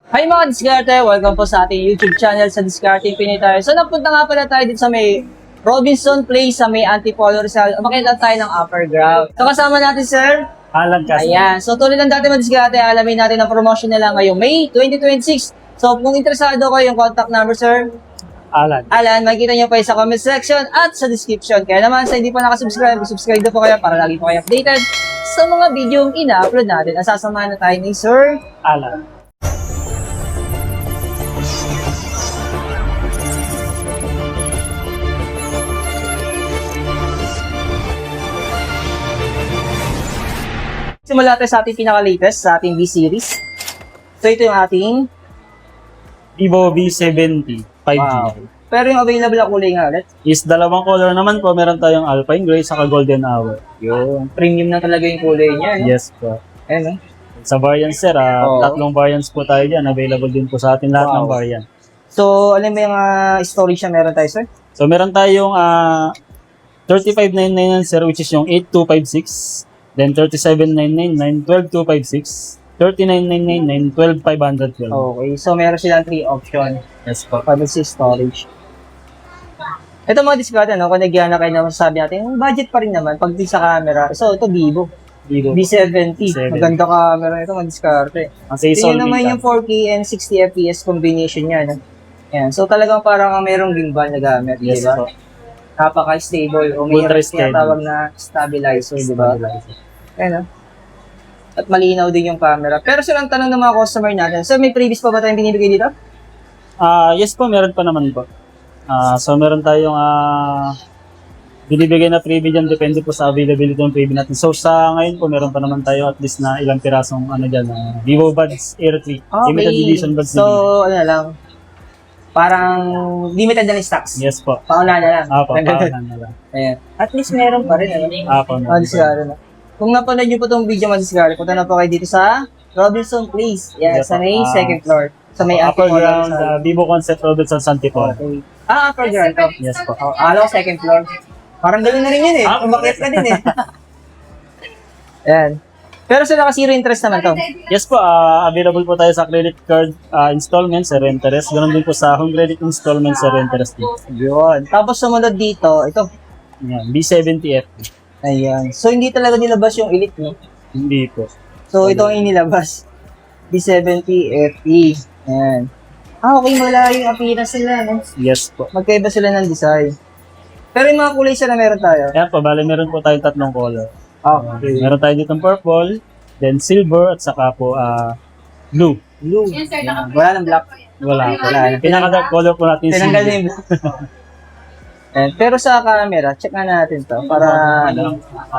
Hi mga diskarte! Welcome po sa ating YouTube channel sa Diskarte Pinoy tayo. So napunta nga pala tayo dito sa may Robinson Place sa may Antipolo Rizal. Makita tayo ng upper ground. So kasama natin sir. Alan Castro. Ayan. So tulad ng dati mga diskarte, alamin natin ang promotion nila ngayong May 2026. So kung interesado kayo yung contact number sir, Alan. makikita nyo pa sa comment section at sa description. Kaya naman sa hindi pa nakasubscribe, subscribe na po kayo para lagi po kayo updated sa mga video yung ina-upload natin. At sasamahan na tayo ni Sir Alan. Simula tayo sa ating pinaka-latest, sa ating V-Series. So ito yung ating Vivo V70 5G. wow. Pero yung available na kulay nga ulit, Is dalawang color naman po. Meron tayong Alpine Gray saka Golden Hour. yung premium na talaga yung kulay niya. No? Yes po. Ayan, no? Sa variants sir, Oo. tatlong variants po tayo dyan. Available din po sa atin lahat ng Wow. variant. So, alam mo yung storage na meron tayo, sir? So meron tayong 35,999 sir, which is yung 8256. Then 37,999, 12,256, 39,999, 12,512. Okay, so meron silang 3 option Yes po. para sa storage. Ito mga diskarte, no? Kung nagyan na kayo naman sabi natin, yung budget pa rin naman pag di sa camera. So, ito Vivo. Vivo. V70. 70. Maganda camera ito mga diskarte. Ang say So, yun naman yung 4K and 60 FPS combination niya. No? Yan. So, talagang parang merong gimbal na gamit. Yes Diba? po. Napaka-stable. O may Ultra steady. tinatawag na stabilizer. Diba? Ayan, no? At malinaw din yung camera. Pero sir, ang tanong ng mga customer natin, sir, may previous pa ba tayong binibigay dito? Yes po, meron pa naman po. So meron tayong binibigay na freebie dyan, depende po sa availability ng freebie natin. So sa ngayon po, meron pa naman tayo at least na ilang pirasong dyan, Vivo Buds Air 3, limited edition Buds. So, ano na lang, parang limited na lang stocks. Yes po. Pauna na lang. Paunahan na lang. Ayan. At least meron pa rin. Po. Discard na. Kung napanood nyo po itong video mga discard, punta na po kayo dito sa Robinson Place. Yan, Yes, sa may second floor. Sa may Upper Antipolo ground, Rizal. Vivo Concept Robinson Santipolo. Okay. Upper ground to. Yes po. Oh, alam ko second floor. Parang gano'n na rin yun eh. Umakyat ka din eh. Ayan. Pero sa naka zero interest naman to. Yes po, available po tayo sa credit card installments, zero interest. Ganun din po sa home credit installments, zero interest din. Yun. Tapos sumunod dito, ito. Yan, B70F. Ayan. So hindi talaga nilabas yung Elite, no? Hindi po. So ito ang inilabas. B70 FE. Ayan. Okay, wala yung appearance nila, no? Yes po. Magkaiba sila ng design. Pero yung mga kulay siya na meron tayo. Ayan po, bali meron po tayong tatlong color. Okay. Meron tayo dito purple, then silver, at saka po blue. Blue. Ayan. Wala ng black. Wala. Wala. Pinaka-dark color po natin Tinanggal na silver. yung black. Ayan. Pero sa camera, check nga natin to. Para,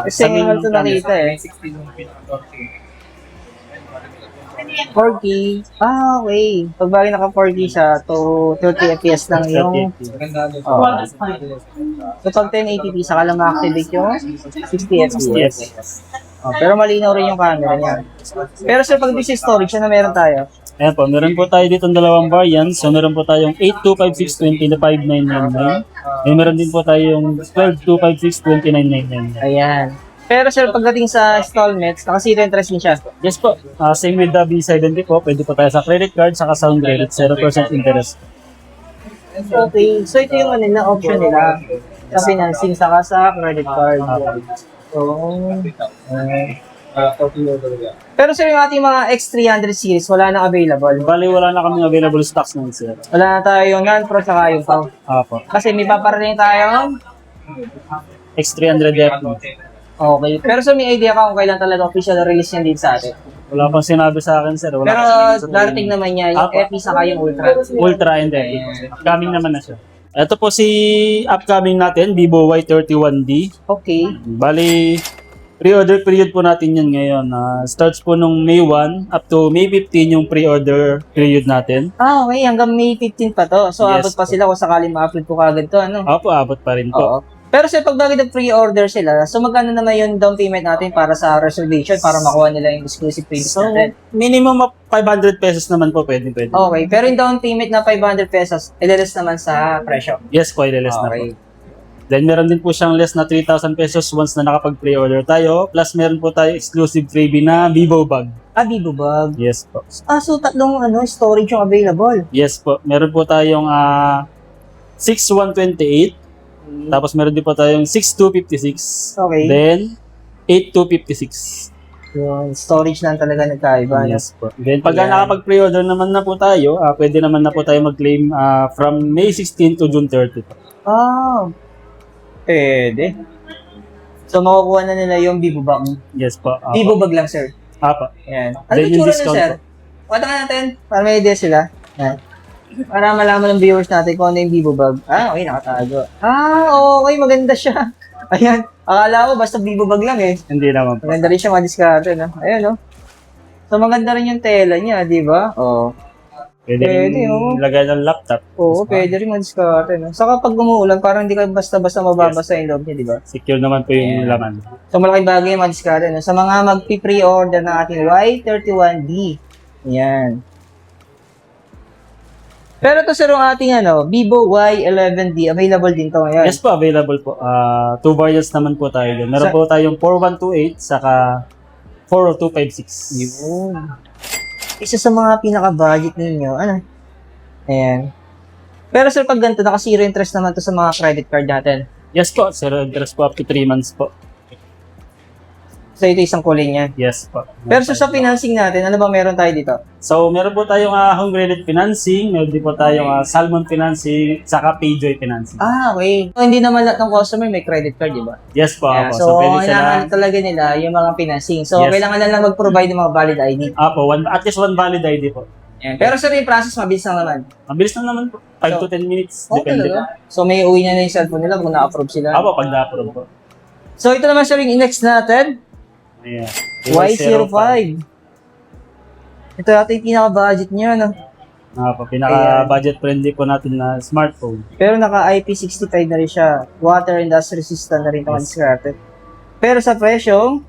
kasi nga ito nakita eh. 4K. Okay. Pag bagay naka 4K siya, to 30 FPS lang yung... Oh. So pag 1080p, saka lang ma-activate yung 60 FPS. Oh, pero malinaw rin yung camera niya. Pero sir, pag busy storage, na meron tayo? Ayan po, meron po tayo dito dalawang variants. So meron po tayong 8,256, 20 na 5,999. And meron din po tayong 12,256, 29,999. Ayan. Pero sir, pagdating sa installments, naka zero interest din siya. Yes po, same with the B70 po. Pwede po tayo sa credit card, saka sound credit, 0% interest. Okay. So ito yung ano na option nila sa financing saka sa credit card. So, pero sir, yung ating mga X300 series, wala na available. Bali, wala na kaming available stocks ng sir. Wala na tayo yung non-pro saka yung PAW. Apo. Kasi may paparating tayo. X300F. Okay. Pero so may idea ka kung kailan talaga official release yan din sa atin. Wala pang sinabi sa akin sir. Wala Pero pang- darating naman yan, yung Apo. FE saka yung Ultra. Ultra and F. Upcoming naman na siya. Ito po si upcoming natin, Vivo Y31D. Okay. Bali, pre-order period po natin yan ngayon. Starts po nung May 1 up to May 15 yung pre-order period natin. Okay. Hanggang May 15 pa to. So Yes abot pa po. sila kung sakaling ma-upload ko kagad to. Ano? Opo, abot pa rin po. Oo. Pero sir, pag bagay pre-order sila, so magkano naman yung down payment natin para sa reservation para makuha nila yung exclusive previous So, natin? minimum of 500 pesos naman po pwede. Okay, pero yung down payment na 500 pesos, ilaless naman sa presyo. Yes po, less na po. Okay. Then meron din po siyang less na 3,000 pesos once na nakapag-pre-order tayo. Plus meron po tayo exclusive freebie na Vivo bag. Bibo bag. Yes po. So tatlong storage yung available. Yes po. Meron po tayong 6128. Tapos meron din po tayong 6256. Okay. Then 8256. Yung storage lang talaga nagkaiba. No? Yes po. Then pag Ayan. nakapag-pre-order naman na po tayo, pwede naman na po tayo mag-claim from May 16 to June 30 po. Pwede. So makukuha na nila yung Bibo bag. Yes po. Bibo bag lang, sir. Apa. Ayan. Ano Then yung yung tsura nun, discount sir? po. Wala ka natin para may idea sila. Ayan. Para malaman ng viewers natin kung ano yung Bibo bag. Okay, nakatago. Okay, maganda siya. Ayan. Akala ko basta Bibo bag lang eh. Hindi naman po. Maganda rin siya madiskarte, no? Ayan, no? So maganda rin yung tela niya, di ba? Oo. Pwede rin lagay ng laptop. Oo, pwede rin madiskarte, no? Saka pag umuulan, parang hindi ka basta-basta mababasa yung loob niya, di ba? Secure naman po yung laman. So malaking bagay yung madiskarte, no? Sa mga magpi-pre-order ng ating Y31D. Ayan. Pero to sir, yung ating Vivo Y11D, available din to ngayon. Yes po, available po. 2 variants naman po tayo doon. Meron po tayong 4128 saka 40256. Yun. Isa sa mga pinaka-budget ninyo, Ayan. Pero sir, pag ganito, naka-zero interest naman to sa mga credit card natin. Yes po, zero interest po up to 3 months po. So ito isang kulay niya. Yes po. Pero sa financing natin, ano ba meron tayo dito? So, meron po tayong home credit financing, meron din po tayong Salmon financing, saka Payjoy financing. Okay. So, hindi naman lahat ng customer may credit card, di ba? Yes po, Yeah, po. so, pwede kailangan talaga nila yung mga financing. So, Yes. kailangan na lang mag-provide ng mga valid ID. Apo, at least one valid ID po. Yan. Pero sir, yung process mabilis lang naman. Mabilis lang naman po. 5 to 10 minutes. Okay Depende po. talaga. So, may uwi na yung cellphone nila kung na-approve sila. Apo, pag na-approve po. So, ito naman sir, yung next natin. Ayan. Y05. Ito natin yung pinaka-budget niya, no? Pinaka-budget friendly po natin na smartphone. Pero naka-IP65 na rin siya. Water and dust resistant na rin ito discarded. Pero sa presyo,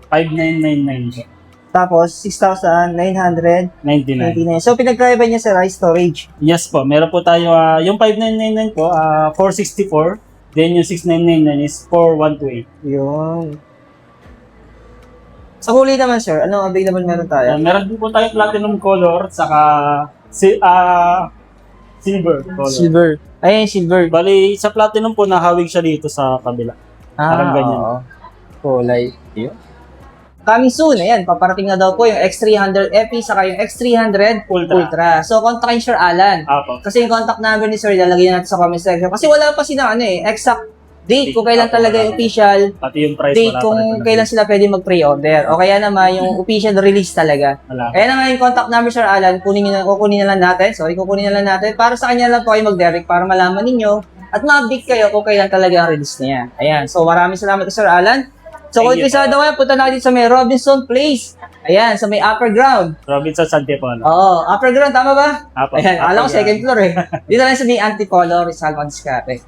5999 po. tapos 6,999. 99. So, pinagkaiba niya sa rice storage. Yes po, meron po tayo, yung 5999 po, 464. Then yung 6999 is 4128. Yun. Sa kulay naman, sir, anong available meron tayo? Meron din po tayo platinum color, saka silver color. Silver. Ayan, silver. Bali, sa platinum po, nahawig siya dito sa kabila. Parang ganyan. Oo. Kulay. Yun. Coming soon, ayan, paparating na daw po yung X300 FE saka yung X300 Ultra. So, kontakin Sir Alan. Apo. Kasi yung contact number ni Sir, lalagyan natin sa comment section. Kasi wala pa sila, exact date kung kailan talaga yung official Pati yung price date wala pa kung rin kailan sila pwede mag-pre-order. O kaya naman yung official release talaga. Wala. Kaya naman yung contact number Sir Alan, kukunin na lang natin. Kukunin na lang natin. Para sa kanya lang po kayo mag-direct para malaman ninyo at ma-update kayo kung kailan talaga ang release niya. Ayan. So maraming salamat Sir Alan. So kung interesado kayo, punta na dito sa may Robinson Place. Ayan, sa may upper ground. Robinson Santiago. Oo, upper ground, tama ba? Apo. Ayan, alam ko second floor eh. Dito lang sa may Anticolor, Salmon Discarte.